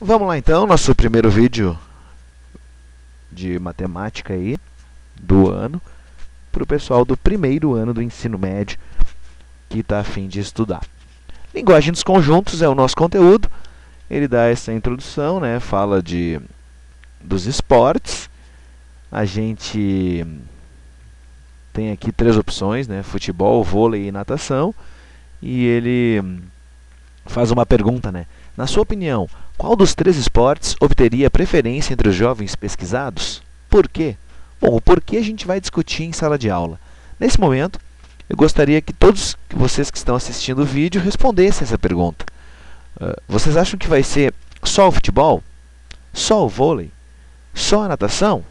Vamos lá então, nosso primeiro vídeo de matemática aí do ano para o pessoal do primeiro ano do ensino médio que está a fim de estudar. Linguagem dos conjuntos é o nosso conteúdo. Ele dá essa introdução, né? Fala dos esportes. A gente tem aqui 3 opções, né? Futebol, vôlei e natação. E ele faz uma pergunta, né? Na sua opinião, qual dos 3 esportes obteria preferência entre os jovens pesquisados? Por quê? Bom, o porquê a gente vai discutir em sala de aula. Nesse momento, eu gostaria que todos vocês que estão assistindo o vídeo respondessem essa pergunta. Vocês acham que vai ser só o futebol? Só o vôlei? Só a natação?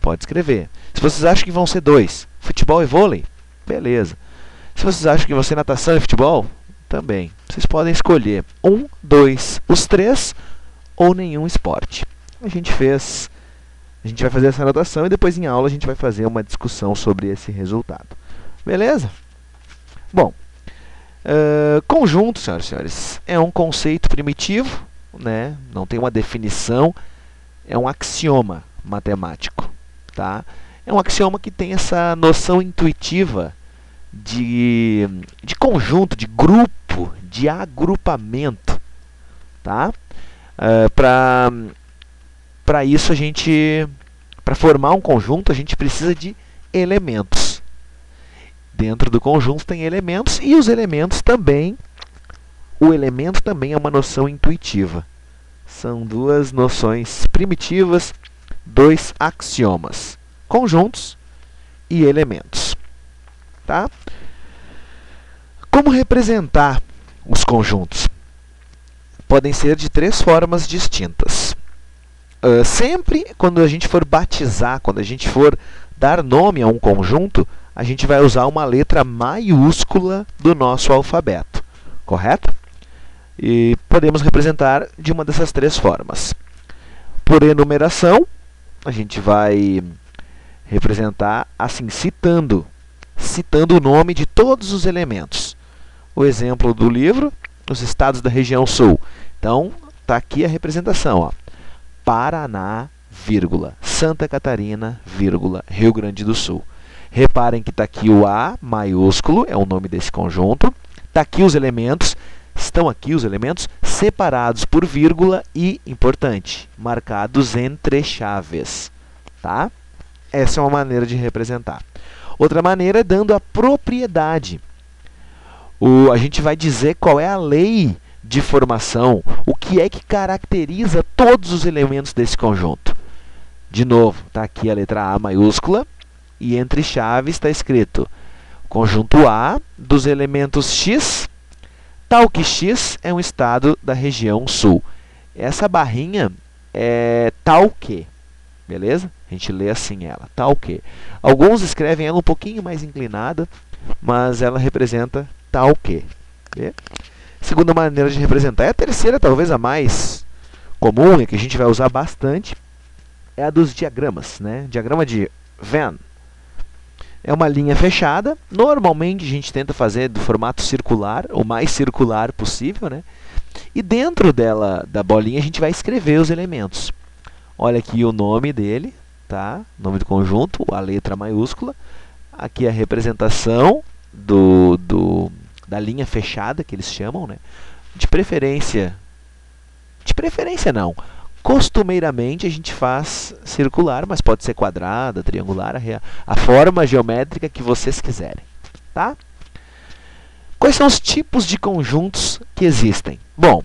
Pode escrever. Se vocês acham que vão ser 2, futebol e vôlei, beleza. Se vocês acham que vão ser natação e futebol, também. Vocês podem escolher 1, 2, os 3 ou nenhum esporte. A gente vai fazer essa anotação e depois em aula a gente vai fazer uma discussão sobre esse resultado. Beleza? Bom, conjunto, senhoras e senhores, é um conceito primitivo, né? Não tem uma definição, é um axioma matemático. Tá? É um axioma que tem essa noção intuitiva de conjunto, de grupo, de agrupamento. Tá? Para isso, para formar um conjunto, a gente precisa de elementos. Dentro do conjunto tem elementos e os elementos também. O elemento também é uma noção intuitiva. São 2 noções primitivas, 2 axiomas: conjuntos e elementos. Tá? Como representar os conjuntos? Podem ser de 3 formas distintas. Sempre quando a gente for batizar, quando a gente for dar nome a um conjunto, a gente vai usar uma letra maiúscula do nosso alfabeto, correto? E podemos representar de uma dessas 3 formas. Por enumeração, a gente vai representar assim, citando o nome de todos os elementos. O exemplo do livro, os estados da região sul. Então, está aqui a representação. Ó. Paraná, vírgula, Santa Catarina, vírgula, Rio Grande do Sul. Reparem que está aqui o A maiúsculo, é o nome desse conjunto. Está aqui os elementos, estão aqui os elementos separados por vírgula e, importante, marcados entre chaves. Tá? Essa é uma maneira de representar. Outra maneira é dando a propriedade. A gente vai dizer qual é a lei de formação, o que é que caracteriza todos os elementos desse conjunto. De novo, está aqui a letra A maiúscula e entre chaves está escrito conjunto A dos elementos X, tal que X é um estado da região sul. Essa barrinha é tal que, beleza? A gente lê assim ela, tal que. Alguns escrevem ela um pouquinho mais inclinada, mas ela representa tal que. Segunda maneira de representar, e a terceira, talvez a mais comum, e que a gente vai usar bastante, é a dos diagramas, né? Diagrama de Venn. É uma linha fechada. Normalmente a gente tenta fazer do formato circular, o mais circular possível, né? E dentro dela, da bolinha, a gente vai escrever os elementos. Olha aqui o nome dele, tá? Nome do conjunto, a letra maiúscula. Aqui a representação da linha fechada, que eles chamam, né? De preferência não. Costumeiramente a gente faz circular, mas pode ser quadrada, triangular, a forma geométrica que vocês quiserem. Tá? Quais são os tipos de conjuntos que existem? Bom,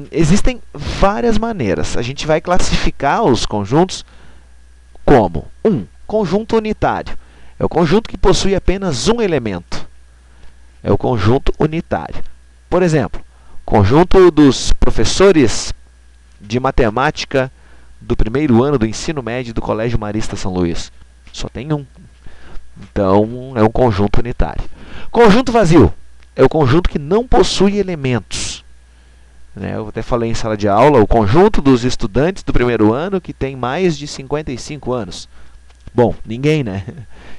existem várias maneiras. A gente vai classificar os conjuntos como 1. Conjunto unitário. É o conjunto que possui apenas um elemento. É o conjunto unitário. Por exemplo, conjunto dos professores de matemática do primeiro ano do ensino médio do Colégio Marista São Luís. Só tem um. Então, é um conjunto unitário. Conjunto vazio é o conjunto que não possui elementos. Eu até falei em sala de aula, o conjunto dos estudantes do primeiro ano que tem mais de 55 anos. Bom, ninguém, né?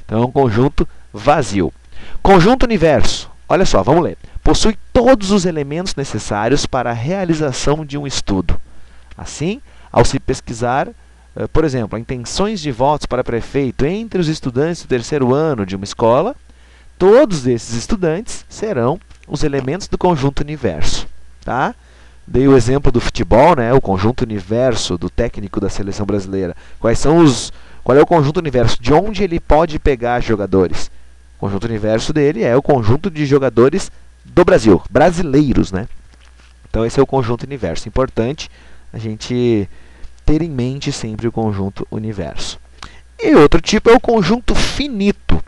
Então, é um conjunto vazio. Conjunto universo. Olha só, vamos ler. possui todos os elementos necessários para a realização de um estudo. Assim, ao se pesquisar, por exemplo, intenções de votos para prefeito entre os estudantes do terceiro ano de uma escola, todos esses estudantes serão os elementos do conjunto universo. Tá? Dei o exemplo do futebol, né? O conjunto universo do técnico da seleção brasileira. Qual é o conjunto universo? De onde ele pode pegar jogadores? O conjunto universo dele é o conjunto de jogadores do Brasil, brasileiros, né? Então esse é o conjunto universo. Importante a gente ter em mente sempre o conjunto universo. E outro tipo é o conjunto finito.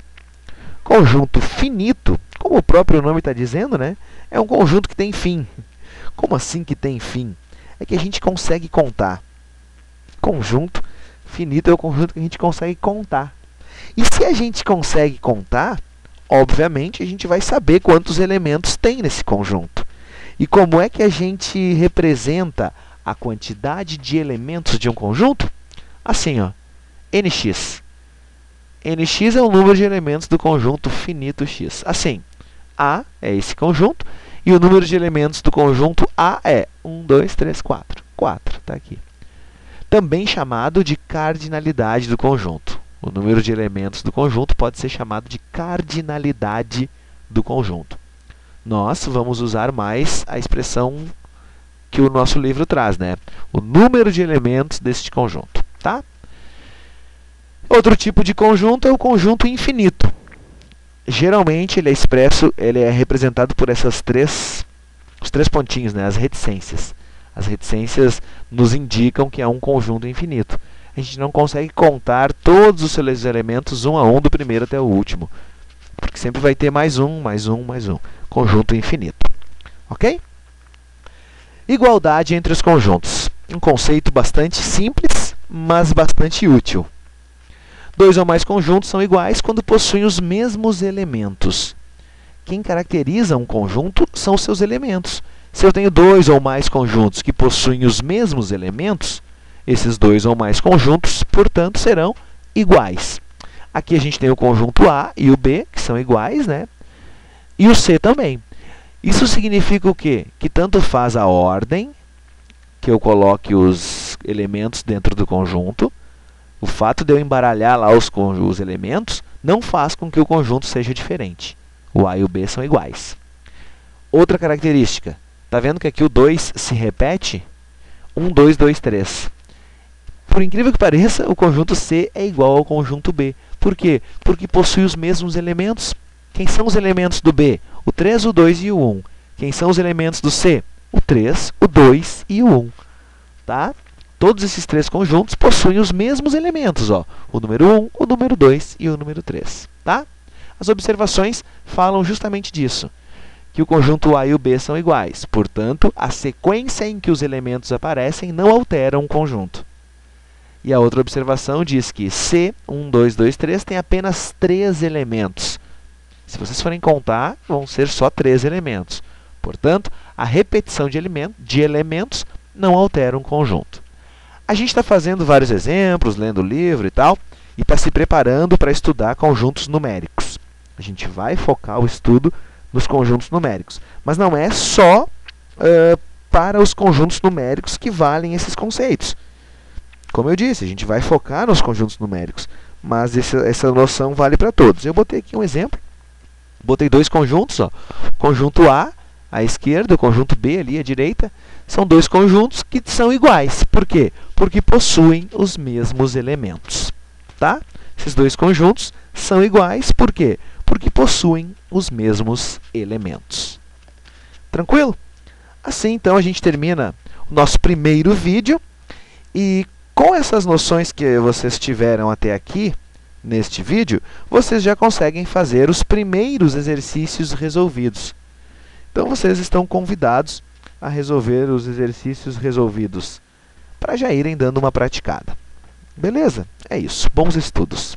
Conjunto finito, como o próprio nome está dizendo, né? É um conjunto que tem fim. Como assim que tem fim? É que a gente consegue contar. Conjunto finito é o conjunto que a gente consegue contar. E se a gente consegue contar, obviamente a gente vai saber quantos elementos tem nesse conjunto. E como é que a gente representa a quantidade de elementos de um conjunto? Assim, ó, nx. Nx é o número de elementos do conjunto finito x. Assim, A é esse conjunto e o número de elementos do conjunto A é 1, 2, 3, 4. 4, está aqui. Também chamado de cardinalidade do conjunto. O número de elementos do conjunto pode ser chamado de cardinalidade do conjunto. Nós vamos usar mais a expressão que o nosso livro traz, né? O número de elementos deste conjunto, tá? Outro tipo de conjunto é o conjunto infinito. Geralmente ele é representado por os três pontinhos, né? As reticências. As reticências nos indicam que é um conjunto infinito. A gente não consegue contar todos os seus elementos um a um do primeiro até o último, porque sempre vai ter mais um, mais um, mais um. Conjunto infinito. Ok? Igualdade entre os conjuntos. Um conceito bastante simples, mas bastante útil. Dois ou mais conjuntos são iguais quando possuem os mesmos elementos. Quem caracteriza um conjunto são os seus elementos. Se eu tenho dois ou mais conjuntos que possuem os mesmos elementos, esses dois ou mais conjuntos, portanto, serão iguais. Aqui a gente tem o conjunto A e o B, que são iguais, né? E o C também. Isso significa o quê? Que tanto faz a ordem que eu coloque os elementos dentro do conjunto. O fato de eu embaralhar lá os elementos não faz com que o conjunto seja diferente. O A e o B são iguais. Outra característica. Está vendo que aqui o 2 se repete? 1, 2, 2, 3. Por incrível que pareça, o conjunto C é igual ao conjunto B. Por quê? Porque possui os mesmos elementos. Quem são os elementos do B? O 3, o 2 e o 1. Quem são os elementos do C? O 3, o 2 e o 1. Tá? Todos esses três conjuntos possuem os mesmos elementos. Ó. O número 1, o número 2 e o número 3. Tá? As observações falam justamente disso. Que o conjunto A e o B são iguais. Portanto, a sequência em que os elementos aparecem não altera um conjunto. E a outra observação diz que C, 1, 2, 2, 3, tem apenas 3 elementos. Se vocês forem contar, vão ser só 3 elementos. Portanto, a repetição de elementos não altera um conjunto. A gente está fazendo vários exemplos, lendo o livro e tal, e está se preparando para estudar conjuntos numéricos. A gente vai focar o estudo nos conjuntos numéricos. Mas não é só para os conjuntos numéricos que valem esses conceitos. Como eu disse, a gente vai focar nos conjuntos numéricos, mas essa noção vale para todos. Eu botei aqui um exemplo. Botei dois conjuntos. Ó. Conjunto A, à esquerda, o conjunto B, ali à direita. São dois conjuntos que são iguais. Por quê? Porque possuem os mesmos elementos. Tá? Esses dois conjuntos são iguais. Por quê? Porque possuem os mesmos elementos. Tranquilo? Assim, então, a gente termina o nosso primeiro vídeo. E com essas noções que vocês tiveram até aqui, neste vídeo, vocês já conseguem fazer os primeiros exercícios resolvidos. Então, vocês estão convidados a resolver os exercícios resolvidos, para já irem dando uma praticada. Beleza? É isso. Bons estudos!